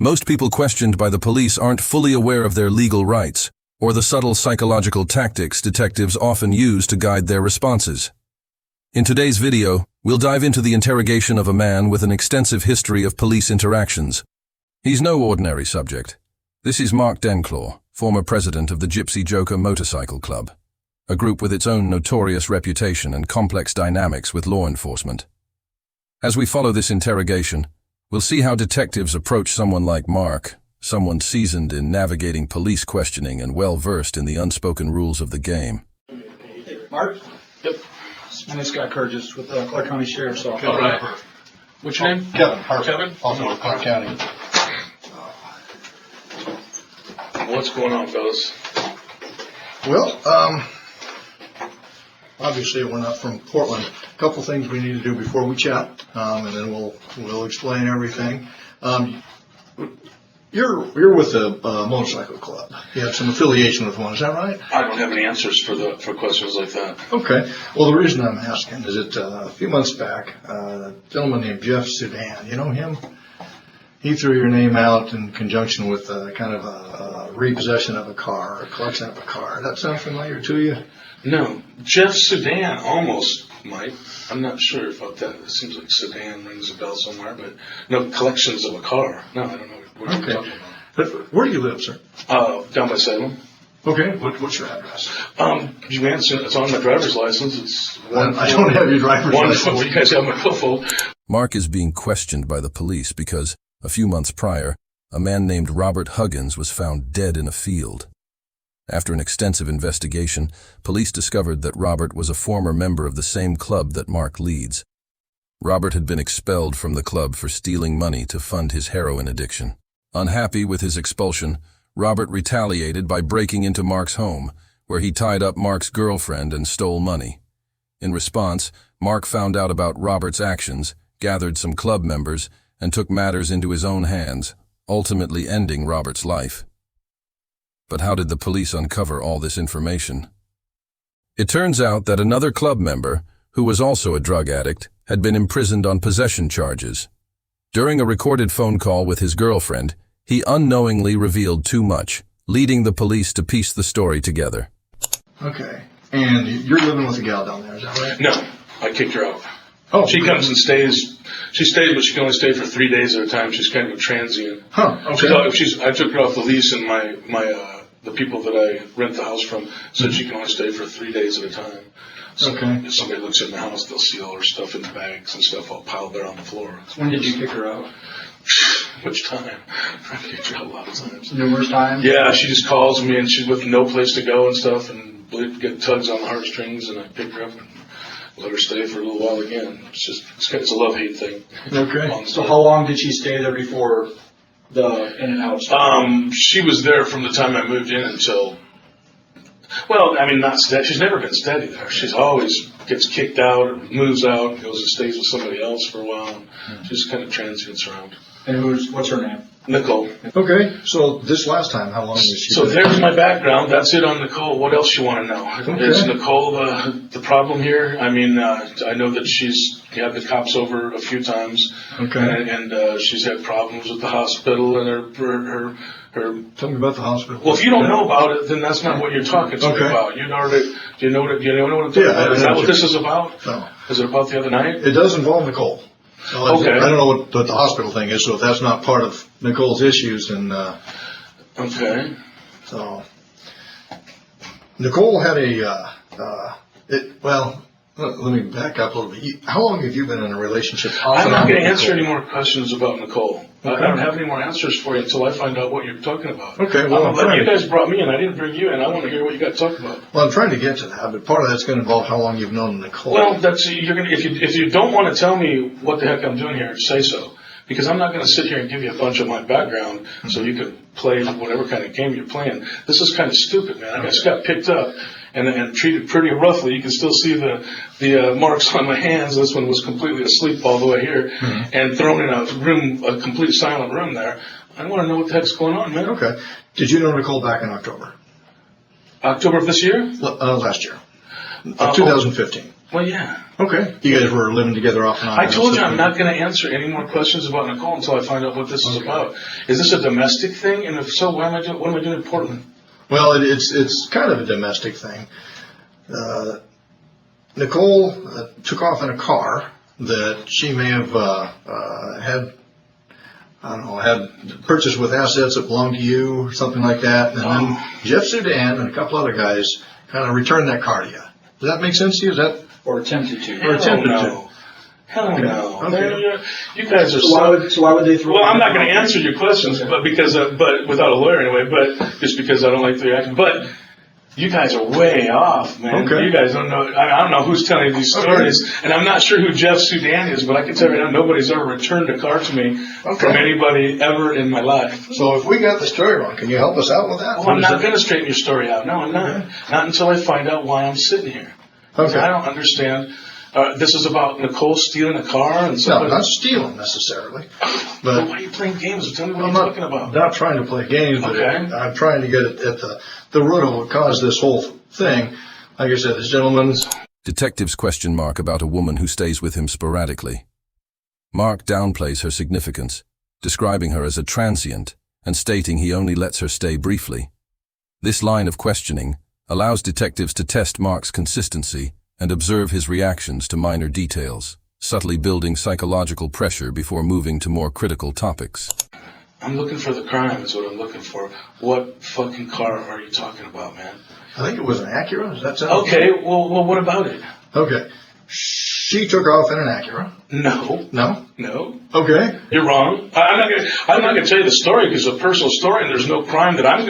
Most people questioned by the police aren't fully aware of their legal rights, or the subtle psychological tactics detectives often use to guide their responses. In today's video, we'll dive into the interrogation of a man with an extensive history of police interactions. He's no ordinary subject. This is Mark Denclaw, former president of the Gypsy Joker Motorcycle Club, a group with its own notorious reputation and complex dynamics with law enforcement. As we follow this interrogation, we'll see how detectives approach someone like Mark, someone seasoned in navigating police questioning and well-versed in the unspoken rules of the game. Mark? Yep. My name's Scott Curtis with the Clark County Sheriff's Office. All right. What's your name? Kevin. Kevin? Also with Clark County. What's going on, fellas? Well, obviously we're not from Portland. A couple things we need to do before we chat, and then we'll explain everything. You're with the motorcycle club. You have some affiliation with one, is that right? I don't have any answers for questions like that. Okay. Well, the reason I'm asking is that a few months back, a gentleman named Jeff Sudan, you know him? He threw your name out in conjunction with kind of a repossession of a car, a collection of a car. Does that sound familiar to you? No. Jeff Sudan almost might. I'm not sure about that. It seems like Sudan rings a bell somewhere, but no, collections of a car. No, I don't know what you're talking about. But where do you live, sir? Down by Salem. Okay. What's your address? You answer. It's on my driver's license. It's I don't have your driver's license. You guys have my billfold. Mark is being questioned by the police because, a few months prior, a man named Robert Huggins was found dead in a field. After an extensive investigation, police discovered that Robert was a former member of the same club that Mark leads. Robert had been expelled from the club for stealing money to fund his heroin addiction. Unhappy with his expulsion, Robert retaliated by breaking into Mark's home, where he tied up Mark's girlfriend and stole money. In response, Mark found out about Robert's actions, gathered some club members, and took matters into his own hands, ultimately ending Robert's life. But how did the police uncover all this information? It turns out that another club member, who was also a drug addict, had been imprisoned on possession charges. During a recorded phone call with his girlfriend, he unknowingly revealed too much, leading the police to piece the story together. Okay. And you're living with a gal down there, is that right? No, I kicked her out. Oh, She comes and stays. She stays, but she can only stay for 3 days at a time. She's kind of a transient. Huh, okay. I took her off the lease, and the people that I rent the house from said she can only stay for 3 days at a time. So Okay. if somebody looks in the house, they'll see all her stuff in the bags and stuff all piled there on the floor. When did you kick her out? Which time? I kicked her out a lot of times. Numerous times? Yeah, she just calls me, and she's with no place to go and stuff, and get tugs on the heartstrings, and I pick her up and let her stay for a little while again. It's a love-hate thing. Okay. So how long did she stay there before the in and out stuff? She was there from the time I moved in until, well, I mean, not steady. She's never been steady there. She's always gets kicked out or moves out, goes and stays with somebody else for a while. And she's kind of transients around. And what's her name? Nicole. Okay. So this last time, how long was she? So there's my background. That's it on Nicole. What else you want to know? Okay. Is Nicole the problem here? I mean, I know that she's had the cops over a few times. Okay. And she's had problems with the hospital and her. Tell me about the hospital. Well, if you don't know about it, then that's not what you're talking to me Okay. about. You know what I'm talking about? Is that what this is about? No. Is it about the other night? It does involve Nicole. So Okay. I don't know what the hospital thing is, so if that's not part of Nicole's issues, then Okay. so Nicole had let me back up a little bit. How long have you been in a relationship? I'm not going to answer any more questions about Nicole. I don't have any more answers for you until I find out what you're talking about. Okay, well, you guys brought me in. I didn't bring you in. I want to hear what you got to talk about. Well, I'm trying to get to that, but part of that's going to involve how long you've known Nicole. Well, if you don't want to tell me what the heck I'm doing here, say so. Because I'm not going to sit here and give you a bunch of my background so you can play whatever kind of game you're playing. This is kind of stupid, man. I just got picked up and treated pretty roughly. You can still see the marks on my hands. This one was completely asleep all the way here and thrown in a complete silent room there. I want to know what the heck's going on, man. Okay. Did you know Nicole back in October? October of this year? Last year. 2015. Well, yeah. Okay. You guys were living together off and on? I told you I'm not going to answer any more questions about Nicole until I find out what this is about. Is this a domestic thing? And if so, what am I doing in Portland? Well, it's kind of a domestic thing. Nicole took off in a car that she may have had purchased with assets that belonged to you or something like that. And then Jeff Sudan and a couple other guys kind of returned that car to you. Does that make sense to you? Is that Or attempted to. or attempted to? Hell no. Okay. You guys are So why would they throw? Well, I'm not going to answer your questions, but without a lawyer anyway, but just because I don't like the reaction. But you guys are way off, man. Okay. You guys don't know. I don't know who's telling you these stories, and I'm not sure who Jeff Sudan is, but I can tell you right now, nobody's ever returned a car to me from anybody ever in my life. So if we got the story wrong, can you help us out with that? Well, I'm not going to straighten your story out. No, I'm not. Okay. Not until I find out why I'm sitting here. Okay. I don't understand. This is about Nicole stealing a car and No, somebody. not stealing necessarily. Well, But why are you playing games? Tell me what I'm you're talking about. not trying to play games, but Okay. I'm trying to get at the root of what caused this whole thing. Like I said, this gentleman's... Detectives question Mark about a woman who stays with him sporadically. Mark downplays her significance, describing her as a transient and stating he only lets her stay briefly. This line of questioning allows detectives to test Mark's consistency and observe his reactions to minor details, subtly building psychological pressure before moving to more critical topics. I'm looking for the crime is what I'm looking for. What fucking car are you talking about, man? I think it was an Acura. Does that sound Okay, well, what about it? Okay. She took off in an Acura. No. No? No. Okay. You're wrong. I'm not gonna tell you the story because it's a personal story and there's no crime that I'm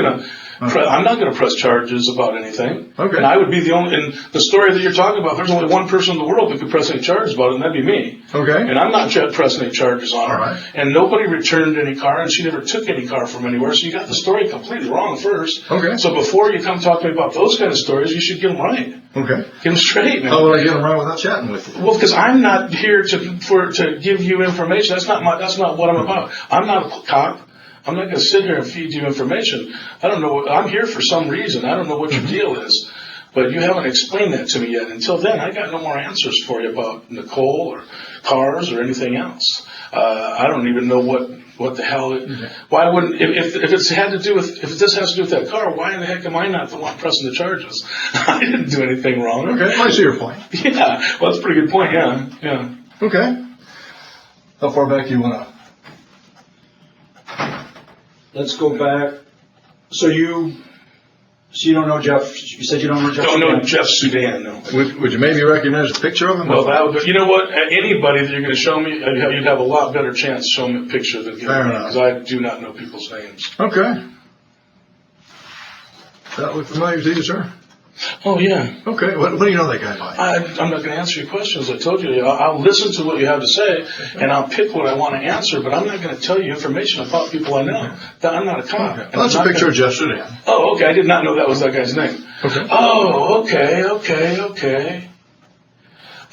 not going to press charges about anything. Okay. And I would be the only, in the story that you're talking about, there's only one person in the world that could press any charges about it, and that'd be me. Okay. And I'm not pressing any charges on her. All right. And nobody returned any car, and she never took any car from anywhere, so you got the story completely wrong first. Okay. So before you come talk to me about those kind of stories, you should get them right. Okay. Get them straight, man. How would I get them right without chatting with you? Well, because I'm not here to give you information. That's not what I'm about. I'm not a cop. I'm not going to sit here and feed you information. I don't know. I'm here for some reason. I don't know what your deal is, but you haven't explained that to me yet. Until then, I got no more answers for you about Nicole or cars or anything else. I don't even know what the hell. Why wouldn't if this has to do with that car? Why in the heck am I not the one pressing the charges? I didn't do anything wrong. Okay. I see your point. Yeah. Well, that's a pretty good point. Yeah. Yeah. Okay. How far back do you want to? Let's go back. So you don't know Jeff? You said you don't know Jeff? Don't know Jeff Sudan, no. Would you maybe recognize a picture of him? Well, you know what? Anybody that you're going to show me, you'd have a lot better chance showing me a picture than giving Fair me, enough. because I do not know people's names. Okay. That look familiar to you, sir? Oh, yeah. Okay. What do you know that guy by? I'm not going to answer your questions. I told you. I'll listen to what you have to say, and I'll pick what I want to answer, but I'm not going to tell you information about people I know. I'm not a cop. Okay. Well, that's a picture of Jeff Sudan. Oh, okay. I did not know that was that guy's name. Okay. Oh, okay.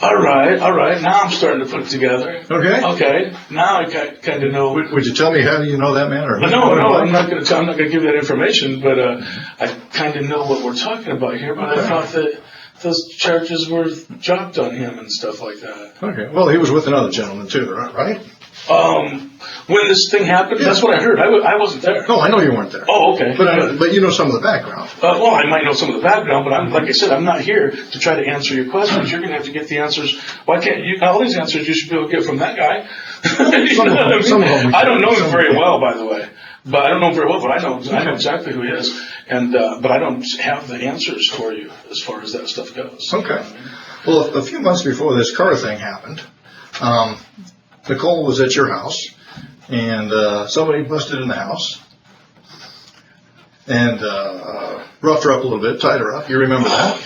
All right. Now I'm starting to put it together. Okay. Now I kind of know. Would you tell me how do you know that man? Or No, I'm not going to give that information, but I kind of know what we're talking about here. But I thought that those charges were dropped on him and stuff like that. Okay. Well, he was with another gentleman too, right? When this thing happened, Yeah. that's what I heard. I wasn't there. No, I know you weren't there. Oh, okay. But you know some of the background. Well, I might know some of the background, but like I said, I'm not here to try to answer your questions. You're going to have to get the answers. Why can't you? All these answers you should be able to get from that guy. Some of them I don't know him very well, by the way. But I don't know him very well, but I know exactly who he is. And but I don't have the answers for you as far as that stuff goes. Okay. Well, a few months before this car thing happened, Nicole was at your house, and somebody busted in the house and roughed her up a little bit, tied her up. You remember that?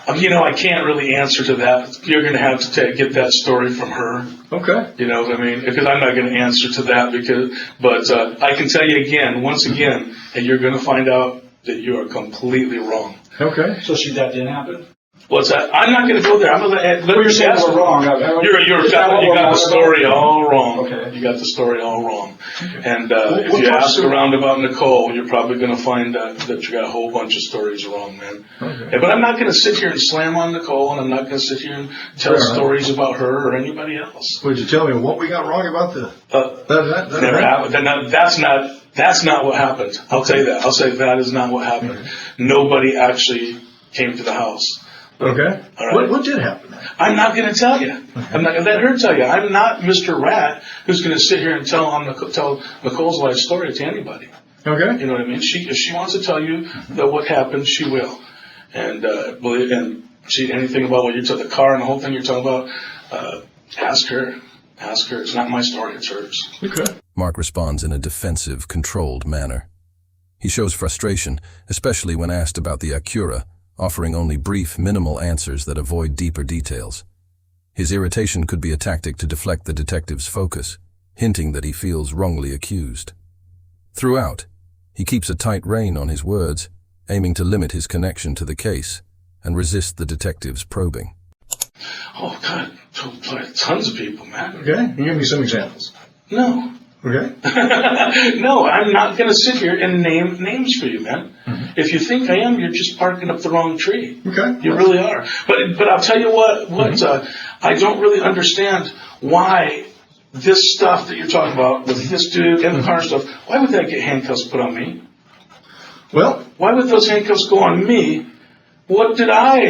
I can't really answer to that. You're going to have to get that story from her. Okay. You know what I mean? Because I'm not going to answer to that. But I can tell you once again, and you're going to find out that you are completely wrong. Okay. So that didn't happen? What's that? I'm not going to go there. I'm going to let You're saying we're wrong. You got the story all wrong. Okay. You got the story all wrong. And if you ask around about Nicole, you're probably going to find that you got a whole bunch of stories wrong, man. Okay. But I'm not going to sit here and slam on Nicole, and I'm not going to sit here and tell stories about her or anybody else. Would you tell me what we got wrong about that Never happened. That's not what happened. I'll tell you that. I'll say that is not what happened. Okay. Nobody actually came to the house. Okay. All right. What did happen? I'm not going to tell you. I'm not going to let her tell you. I'm not Mr. Rat who's going to sit here and tell Nicole's life story to anybody. Okay. You know what I mean? If she wants to tell you that what happened, she will. And anything about what you took the car and the whole thing you're talking about, ask her. Ask her. It's not my story. It's hers. Okay. Mark responds in a defensive, controlled manner. He shows frustration, especially when asked about the Acura, offering only brief, minimal answers that avoid deeper details. His irritation could be a tactic to deflect the detective's focus, hinting that he feels wrongly accused. Throughout, he keeps a tight rein on his words, aiming to limit his connection to the case and resist the detective's probing. Oh, God. Tons of people, man. Okay. Give me some examples. No. Okay. No, I'm not going to sit here and name names for you, man. Mm-hmm. If you think I am, you're just barking up the wrong tree. Okay. You really are. But I'll tell you what, I don't really understand why this stuff that you're talking about with this dude and the car stuff, why would that get handcuffs put on me? Well, why would those handcuffs go on me? What did I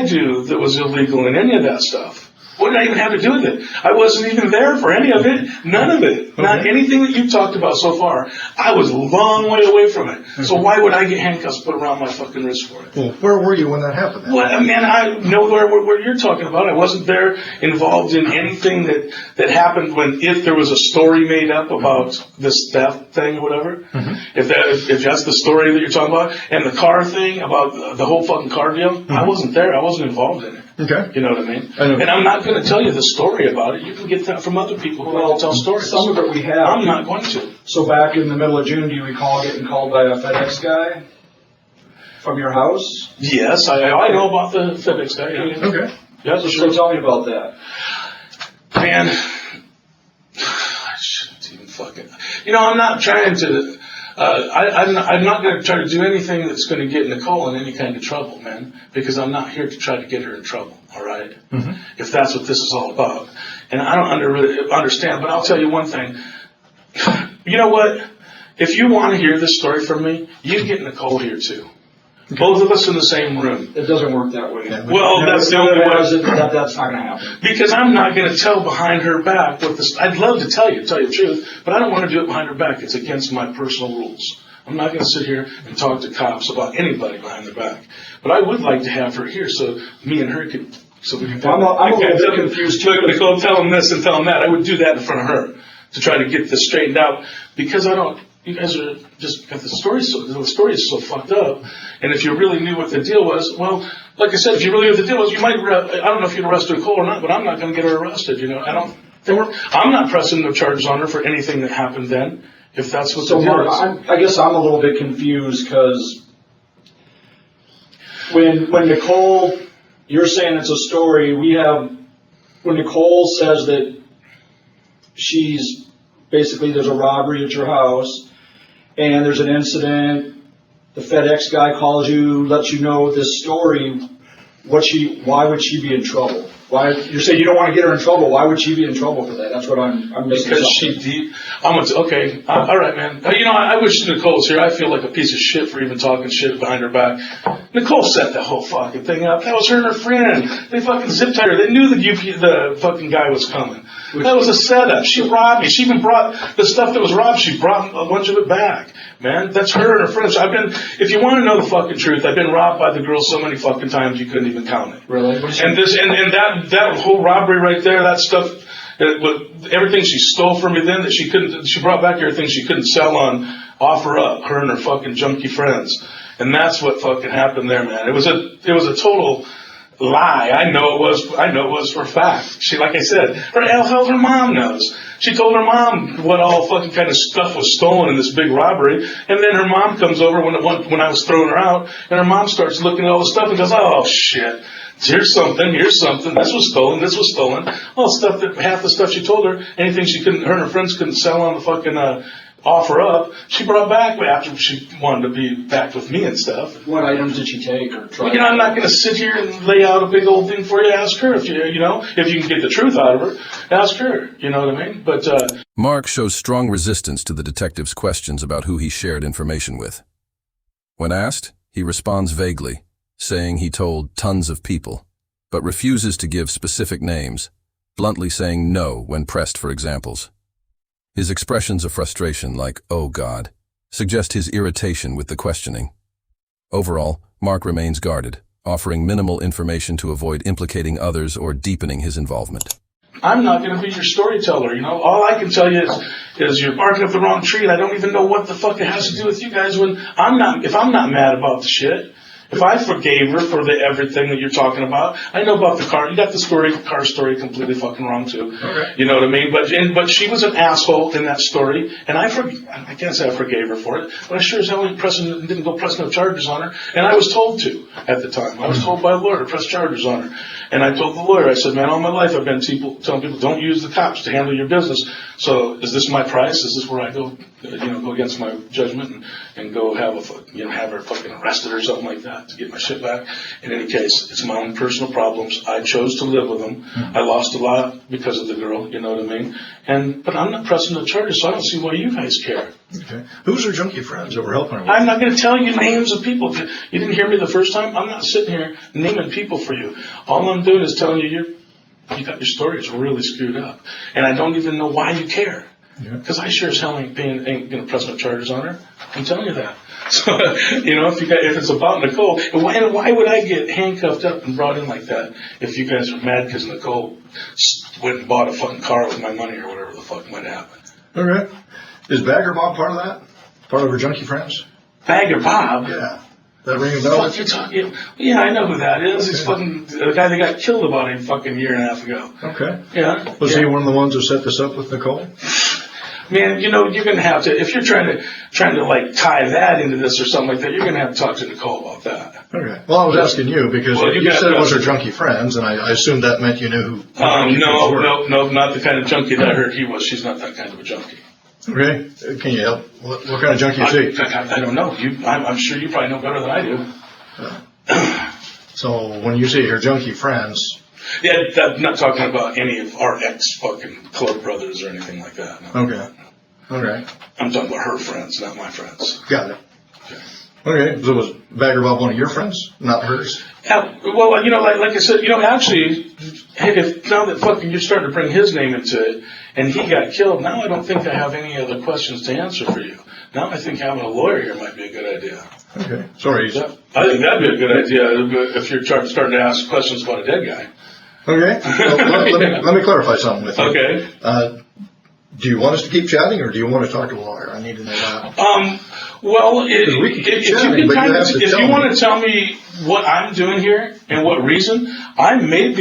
do that was illegal in any of that stuff? What did I even have to do with it? I wasn't even there for any of it. None of it. Okay. Not anything that you've talked about so far. I was a long way away from it. Okay. So why would I get handcuffs put around my fucking wrist for it? Well, where were you when that happened? Well, man, I know where you're talking about. I wasn't there involved in anything that happened if there was a story made up about this theft thing or whatever. Mm-hmm. If that's the story that you're talking about, and the car thing about the whole fucking car deal, mm-hmm. I wasn't there. I wasn't involved in it. Okay. You know what I mean? And I'm not going to tell you the story about it. You can get that from other people who like to tell stories. Some of it we have. I'm not going to. So back in the middle of June, do you recall getting called by a FedEx guy from your house? Yes, I know about the FedEx guy. Yeah. Okay. Yeah, so sure. Tell me about that. Man, I shouldn't even fucking... I'm not trying to... I'm not going to try to do anything that's going to get Nicole in any kind of trouble, man, because I'm not here to try to get her in trouble, all right? Mm-hmm. If that's what this is all about. And I don't understand, but I'll tell you one thing. You know what? If you want to hear this story from me, you get Nicole here too. Okay. Both of us in the same room. It doesn't work that way. Well, that's the only way. That's not going to happen. Because I'm not going to tell behind her back what this. I'd love to tell you the truth, but I don't want to do it behind her back. It's against my personal rules. I'm not going to sit here and talk to cops about anybody behind their back. But I would like to have her here so me and her could. So we can. I'm a little bit confused too. Look, Nicole, tell them this and tell them that. I would do that in front of her to try to get this straightened out because I don't. You guys are just the story is so fucked up. And if you really knew what the deal was, well, like I said, if you really knew what the deal was, you might. I don't know if you'd arrest Nicole or not, but I'm not going to get her arrested. I'm not pressing no charges on her for anything that happened then. If that's what the deal is. I guess I'm a little bit confused because when Nicole, you're saying it's a story. When Nicole says that she's basically there's a robbery at your house. And there's an incident, the FedEx guy calls you, lets you know this story. Why would she be in trouble? You say you don't want to get her in trouble. Why would she be in trouble for that? That's what I'm missing. Because okay, all right, man. I wish Nicole was here. I feel like a piece of shit for even talking shit behind her back. Nicole set that whole fucking thing up. That was her and her friend. They fucking zip tied her. They knew the fucking guy was coming. That was a setup. She robbed me. She even brought the stuff that was robbed. She brought a bunch of it back. Man, that's her and her friends. If you want to know the fucking truth, I've been robbed by the girl so many fucking times you couldn't even count it. Really? And that whole robbery right there, that stuff, everything she stole from me then that she brought back everything she couldn't sell on offer up, her and her fucking junkie friends. And that's what fucking happened there, man. It was a total lie. I know it was for a fact. She, like I said, her mom knows. She told her mom what all fucking kind of stuff was stolen in this big robbery. And then her mom comes over when I was throwing her out, and her mom starts looking at all the stuff and goes, oh shit. Here's something, this was stolen. All stuff that, half the stuff she told her, anything her and her friends couldn't sell on the fucking, offer up, she brought back after she wanted to be back with me and stuff. What items did she take or try? Well, I'm not going to sit here and lay out a big old thing for you. Ask her if if you can get the truth out of her. Ask her. You know what I mean? But Mark shows strong resistance to the detective's questions about who he shared information with. When asked, he responds vaguely, saying he told tons of people, but refuses to give specific names, bluntly saying no when pressed for examples. His expressions of frustration, like, oh God, suggest his irritation with the questioning. Overall, Mark remains guarded, offering minimal information to avoid implicating others or deepening his involvement. I'm not going to be your storyteller, All I can tell you is you're barking up the wrong tree, and I don't even know what the fuck it has to do with you guys if I'm not mad about the shit. If I forgave her for everything that you're talking about, I know about the car. You got the car story completely fucking wrong too. Okay. You know what I mean? But she was an asshole in that story, and I can't say I forgave her for it, but I sure as hell didn't go press no charges on her, and I was told to at the time. I was told by a lawyer to press charges on her, and I told the lawyer, I said, man, all my life I've been telling people don't use the cops to handle your business. So is this my price? Is this where I go, go against my judgment and go have her fucking arrested or something like that to get my shit back? In any case, it's my own personal problems. I chose to live with them. I lost a lot because of the girl, you know what I mean? But I'm not pressing the charges, so I don't see why you guys care. Okay. Who's her junkie friends that were helping her? I'm not going to tell you names of people. You didn't hear me the first time? I'm not sitting here naming people for you. All I'm doing is telling you you got your stories really screwed up. And I don't even know why you care. Because I sure as hell ain't going to press no charges on her. I'm telling you that. So, if it's about Nicole, and why would I get handcuffed up and brought in like that if you guys are mad because Nicole went and bought a fucking car with my money or whatever the fuck might happen? Okay. Is Bagger Bob part of that? Part of her junkie friends? Bagger Bob? Yeah. That ring a bell? Fuck you're talking? Yeah, I know who that is. He's fucking the guy that got killed about a fucking year and a half ago. Okay. Yeah. Was he one of the ones who set this up with Nicole? Man, you're going to have to, if you're trying to like tie that into this or something like that, you're going to have to talk to Nicole about that. Okay. Well, I was asking you because you said it was her junkie friends, and I assumed that meant you knew who. No, not the kind of junkie that I heard he was. She's not that kind of a junkie. Okay. Can you help? What kind of junkie is he? I don't know. I'm sure you probably know better than I do. So when you say her junkie friends. Yeah, I'm not talking about any of our ex-fucking club brothers or anything like that. No. Okay. Okay. I'm talking about her friends, not my friends. Got it. Okay. So was Bagger Bob one of your friends, not hers? Well, like I said, actually, if now that fucking you're starting to bring his name into it, and he got killed, now I don't think I have any other questions to answer for you. Now I think having a lawyer here might be a good idea. Okay. Sorry. I think that'd be a good idea if you're starting to ask questions about a dead guy. Okay. Well, let me clarify something with you. Okay. Do you want us to keep chatting, or do you want to talk to a lawyer? I need to know that. Well, if you want to tell me what I'm doing here and what reason, I may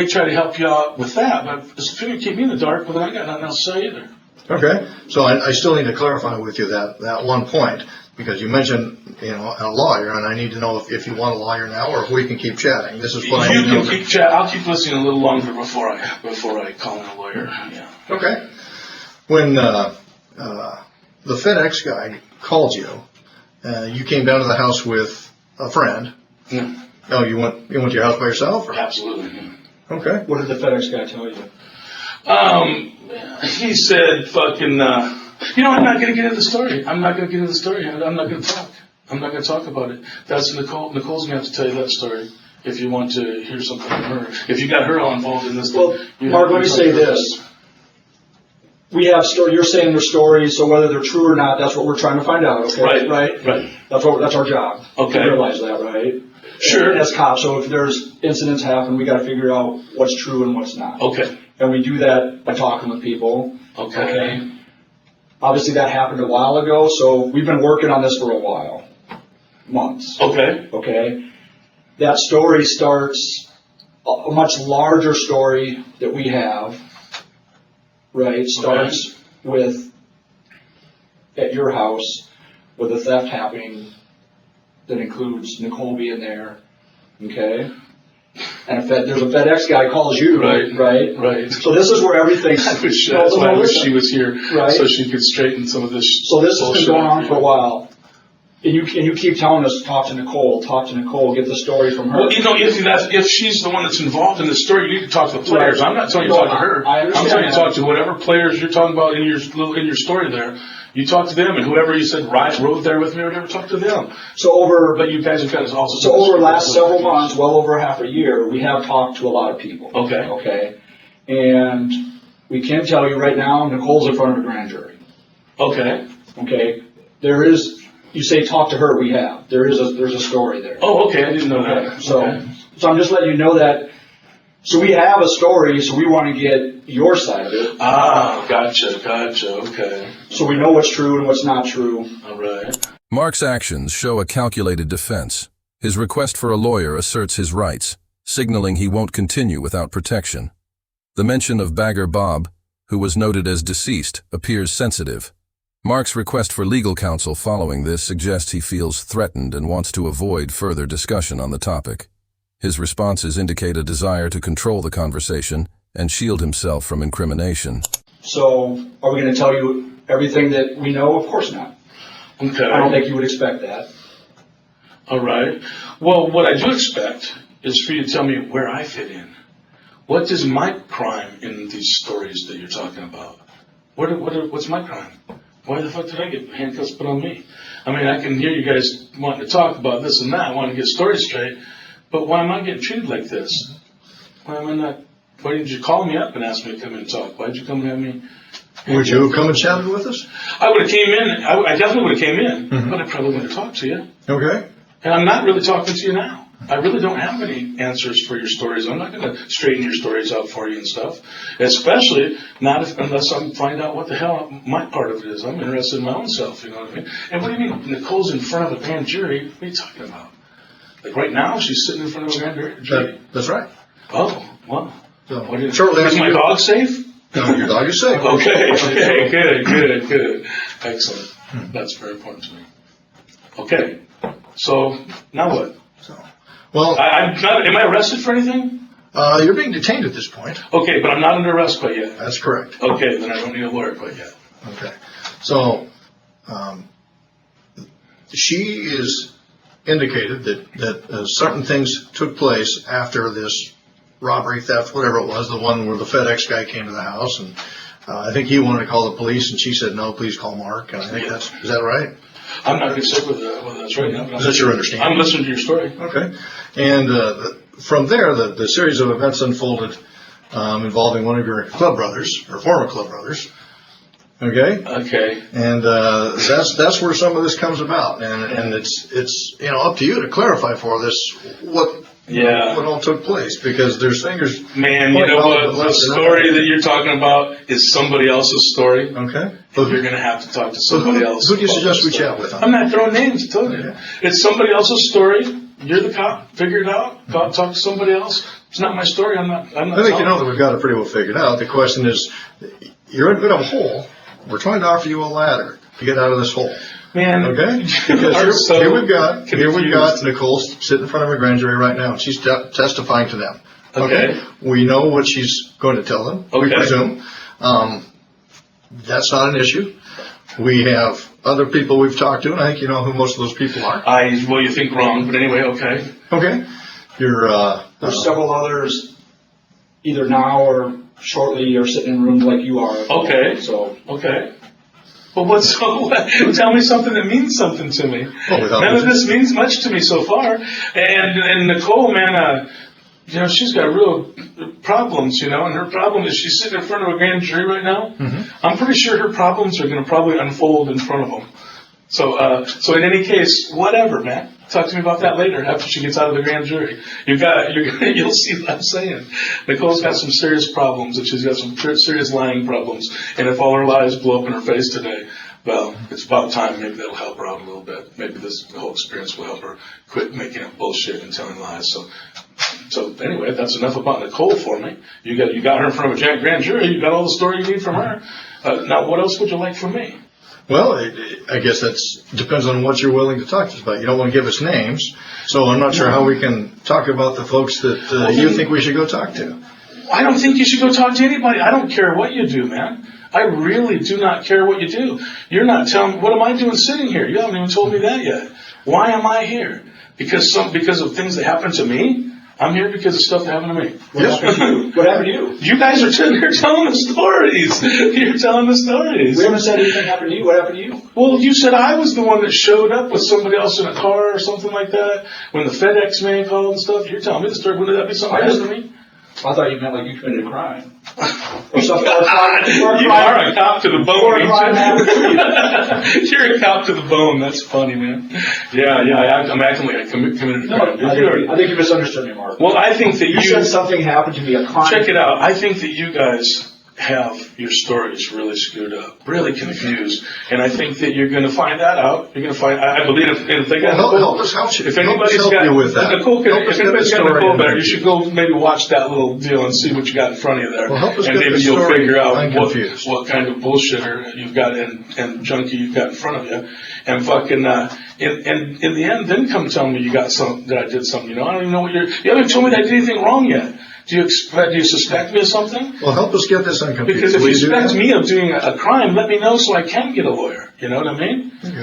try to help you out with that. But if you're going to keep me in the dark, well, then I got nothing else to say either. Okay. So I still need to clarify with you that one point, because you mentioned, a lawyer, and I need to know if you want a lawyer now or if we can keep chatting. This is what I need to know. Keep chatting. I'll keep listening a little longer before I call in a lawyer. Yeah. Okay. When the FedEx guy called you, you came down to the house with a friend. Yeah. Oh, you went to your house by yourself? Or? Absolutely. Yeah. Okay. What did the FedEx guy tell you? He said fucking, I'm not going to get into the story. I'm not going to talk. I'm not going to talk about it. That's Nicole. Nicole's going to have to tell you that story if you want to hear something from her. If you got her all involved in this. Well, Mark, let me say this. We have you're saying their stories, so whether they're true or not, that's what we're trying to find out, okay? Right. That's our job. Okay. You realize that, right? Sure. As cops, so if there's incidents happen, we got to figure out what's true and what's not. Okay. And we do that by talking with people. Okay. Obviously, that happened a while ago, so we've been working on this for a while. Months. Okay. That story starts a much larger story that we have right, starts with, at your house, with a theft happening that includes Nicole being there, okay? And if there's a FedEx guy calls you, Right. So this is where everything. That's why I wish she was here, right? So she could straighten some of this. So this has been going on for a while. And you keep telling us, talk to Nicole, get the story from her. Well, you know, if she's the one that's involved in the story, you need to talk to the players. Right. I'm not telling you to talk to her. I'm telling you to talk to whatever players you're talking about in your story there. You talk to them, and whoever you said rode there with me or whatever, talk to them. But you guys have got us also. So over the last several months, well over half a year, we have talked to a lot of people. Okay. And we can tell you right now, Nicole's in front of a grand jury. Okay. There is. You say talk to her. We have. There's a story there. Oh, okay. I didn't know that. So I'm just letting you know that. So we have a story. So we want to get your side of it. Gotcha. Okay. So we know what's true and what's not true. All right. Mark's actions show a calculated defense. His request for a lawyer asserts his rights, signaling he won't continue without protection. The mention of Bagger Bob, who was noted as deceased, appears sensitive. Mark's request for legal counsel following this suggests he feels threatened and wants to avoid further discussion on the topic. His responses indicate a desire to control the conversation and shield himself from incrimination. So are we going to tell you everything that we know? Of course not. Okay. I don't think you would expect that. All right. Well, what I do expect is for you to tell me where I fit in. What is my crime in these stories that you're talking about? What's my crime? Why the fuck did I get handcuffs put on me? I mean, I can hear you guys wanting to talk about this and that, wanting to get stories straight, but why am I getting treated like this? Why didn't you call me up and ask me to come in and talk? Why did you come and have me? Would you have come and chatted with us? I would have came in. I definitely would have came in, but I probably would have talked to you. Okay. And I'm not really talking to you now. I really don't have any answers for your stories. I'm not going to straighten your stories out for you and stuff, especially unless I find out what the hell my part of it is. I'm interested in my own self, you know what I mean? And what do you mean, Nicole's in front of a grand jury? What are you talking about? Like right now, she's sitting in front of a grand jury? That's right. Oh, well. So, is my dog safe? No, your dog is safe. Okay, good. Excellent. That's very important to me. Okay, so now what? Well, am I arrested for anything? You're being detained at this point. Okay, but I'm not under arrest quite yet. That's correct. Okay, then I don't need a lawyer quite yet. Okay. So, she is indicated that certain things took place after this robbery, theft, whatever it was, the one where the FedEx guy came to the house, and I think he wanted to call the police, and she said, no, please call Mark. And I think is that right? I'm not going to say whether that's right now. Is that your understanding? I'm listening to your story. Okay. And from there, the series of events unfolded involving one of your club brothers, or former club brothers. Okay. And that's where some of this comes about, and it's up to you to clarify for this what all took place, because there's fingers. Man, you know what? The story that you're talking about is somebody else's story. Okay. But you're going to have to talk to somebody else. Who do you suggest we chat with? I'm not throwing names. I told you. It's somebody else's story. You're the cop. Figure it out. Talk to somebody else. It's not my story. I'm not. I think you know that we've got it pretty well figured out. The question is, you're in a bit of a hole. We're trying to offer you a ladder to get out of this hole. Man, okay? Because here we've got Nicole sitting in front of a grand jury right now, and she's testifying to them. Okay? We know what she's going to tell them. We presume. That's not an issue. We have other people we've talked to, and I think you know who most of those people are. Well, you think wrong, but anyway, okay. Okay. There's several others, either now or shortly, are sitting in rooms like you are. Okay. Well, tell me something that means something to me. None of this means much to me so far. And Nicole, man, she's got real problems, and her problem is she's sitting in front of a grand jury right now. Mm-hmm. I'm pretty sure her problems are going to probably unfold in front of them. So in any case, whatever, man. Talk to me about that later after she gets out of the grand jury. You'll see what I'm saying. Nicole's got some serious problems, and she's got some serious lying problems. And if all her lies blow up in her face today, Well, it's about time. Maybe that'll help her out a little bit. Maybe the whole experience will help her quit making up bullshit and telling lies. So anyway, that's enough about Nicole for me. You got her in front of a grand jury. You got all the story you need from her. Now, what else would you like from me? Well, I guess that depends on what you're willing to talk to us about. You don't want to give us names, so I'm not sure how we can talk about the folks that you think we should go talk to. I don't think you should go talk to anybody. I don't care what you do, man. I really do not care what you do. You're not telling me, what am I doing sitting here? You haven't even told me that yet. Why am I here? Because of things that happened to me? I'm here because of stuff that happened to me. What happened to you? You guys are telling the stories. You're telling the stories. We haven't said anything happened to you. What happened to you? Well, you said I was the one that showed up with somebody else in a car or something like that. When the FedEx man called and stuff, you're telling me the story. Wouldn't that be something else to me? I thought you meant like you committed a crime. Or something. You are a cop to the bone. Or a crime happened to you. You're a cop to the bone. That's funny, man. Yeah. I'm acting like I committed a crime. I think you misunderstood me, Mark. Well, I think that you said something happened to me, a crime. Check it out. I think that you guys have your stories really screwed up, really confused, and I think that you're going to find that out. You're going to find. I believe if they got help us help you. If anybody's got you with that, Nicole, if anybody's got Nicole better, you should go maybe watch that little deal and see what you got in front of you there, well, help us and maybe you'll figure out what kind of bullshitter you've got and junkie you've got in front of you, and fucking. In the end, then come tell me you got that I did something. I don't even know what you haven't told me that I did anything wrong yet. Do you suspect me of something? Well, help us get this unconfused. Because if you suspect me of doing a crime, let me know so I can get a lawyer. You know what I mean? Okay.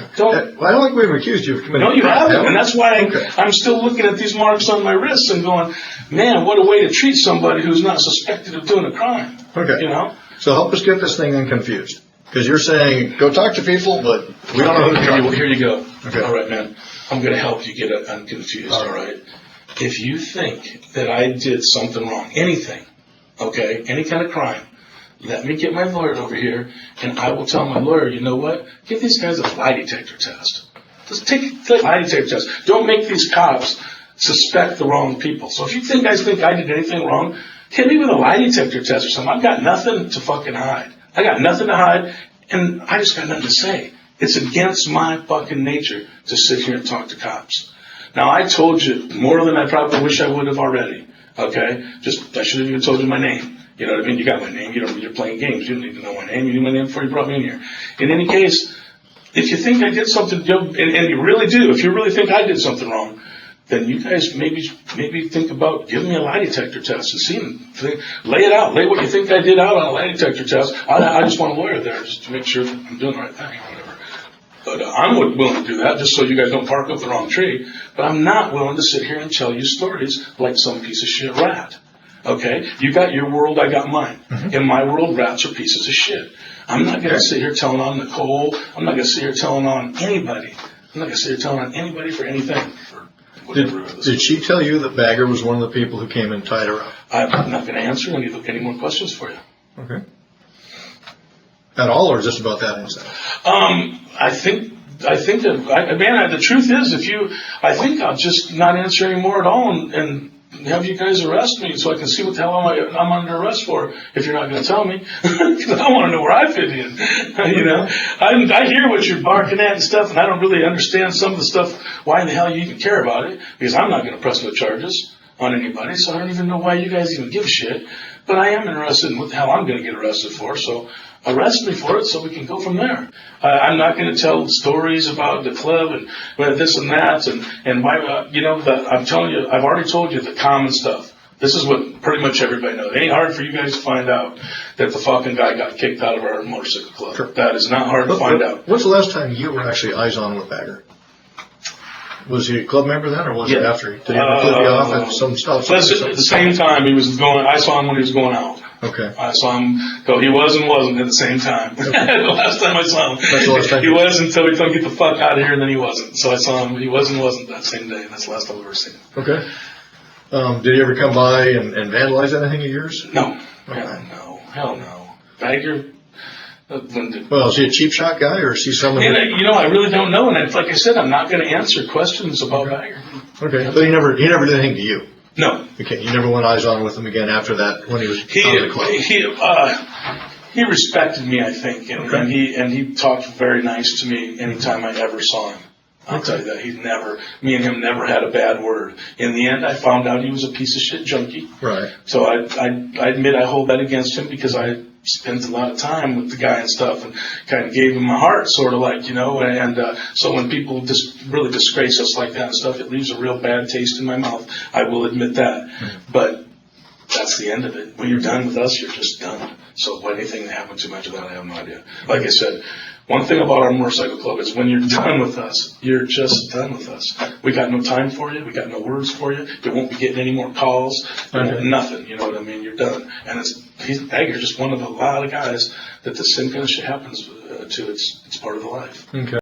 I don't think we've accused you of committing a crime. No, you haven't. And that's why I'm still looking at these marks on my wrists and going, man, what a way to treat somebody who's not suspected of doing a crime. Okay. So help us get this thing unconfused. Because you're saying, go talk to people, but we don't know who to talk to. Here you go. Okay. All right, man. I'm going to help you get unconfused, all right? If you think that I did something wrong, anything, okay, any kind of crime, let me get my lawyer over here, and I will tell my lawyer, you know what? Give these guys a lie detector test. Just take a lie detector test. Don't make these cops suspect the wrong people. So if you guys think I did anything wrong, hit me with a lie detector test or something. I've got nothing to fucking hide. I got nothing to hide, and I just got nothing to say. It's against my fucking nature to sit here and talk to cops. Now, I told you more than I probably wish I would have already, okay? I should have even told you my name. You know what I mean? You got my name. You're playing games. You don't need to know my name. You knew my name before you brought me in here. In any case, if you think I did something, and you really do, if you really think I did something wrong, then you guys maybe think about giving me a lie detector test and lay it out. Lay what you think I did out on a lie detector test. I just want a lawyer there just to make sure that I'm doing the right thing or whatever. But I'm willing to do that just so you guys don't park up the wrong tree. But I'm not willing to sit here and tell you stories like some piece of shit rat. Okay? You got your world, I got mine. Mm-hmm. In my world, rats are pieces of shit. I'm not going to sit here telling on Nicole. I'm not going to sit here telling on anybody. I'm not going to sit here telling on anybody for anything. Did she tell you that Bagger was one of the people who came and tied her up? I'm not going to answer any more questions for you. Okay. At all, or just about that incident? I think that, the truth is, I think I'll just not answer anymore at all and have you guys arrest me so I can see what the hell I'm under arrest for if you're not going to tell me. Because I want to know where I fit in. I hear what you're barking at and stuff, and I don't really understand some of the stuff, why in the hell you even care about it, because I'm not going to press no charges on anybody, so I don't even know why you guys even give a shit. But I am interested in what the hell I'm going to get arrested for, so arrest me for it so we can go from there. I'm not going to tell stories about the club and this and that and why, I'm telling you, I've already told you the common stuff. This is what pretty much everybody knows. It ain't hard for you guys to find out that the fucking guy got kicked out of our motorcycle club. Sure. That is not hard to find out. When's the last time you were actually eyes on with Bagger? Was he a club member then, or was it after? Did he ever flip you off at some stuff? At the same time, I saw him when he was going out. Okay. I saw him go. He was and wasn't at the same time. Okay. The last time I saw him, that's the last time. He was until we told him get the fuck out of here, and then he wasn't. So I saw him. He was and wasn't that same day. That's the last time I've ever seen him. Okay. Did he ever come by and vandalize anything of yours? No. Okay. Hell no. Bagger. Well, is he a cheap shot guy, or is he someone? I really don't know. And like I said, I'm not going to answer questions about Bagger. Okay. But he never did anything to you. No. Okay, you never went eyes on with him again after that when he was out of the club? He respected me, I think, and he talked very nice to me anytime I ever saw him. I'll tell you that. Me and him never had a bad word. In the end, I found out he was a piece of shit junkie. Right. So I admit I hold that against him because I spent a lot of time with the guy and stuff and kind of gave him my heart, sort of like, and so when people really disgrace us like that and stuff, it leaves a real bad taste in my mouth. I will admit that. But that's the end of it. When you're done with us, you're just done. So anything that happened too much of that, I have no idea. Like I said, one thing about our motorcycle club is when you're done with us, you're just done with us. We got no time for you. We got no words for you. You won't be getting any more calls. Nothing. You know what I mean? You're done. And you're just one of a lot of guys that the same kind of shit happens to. It's part of the life. Okay.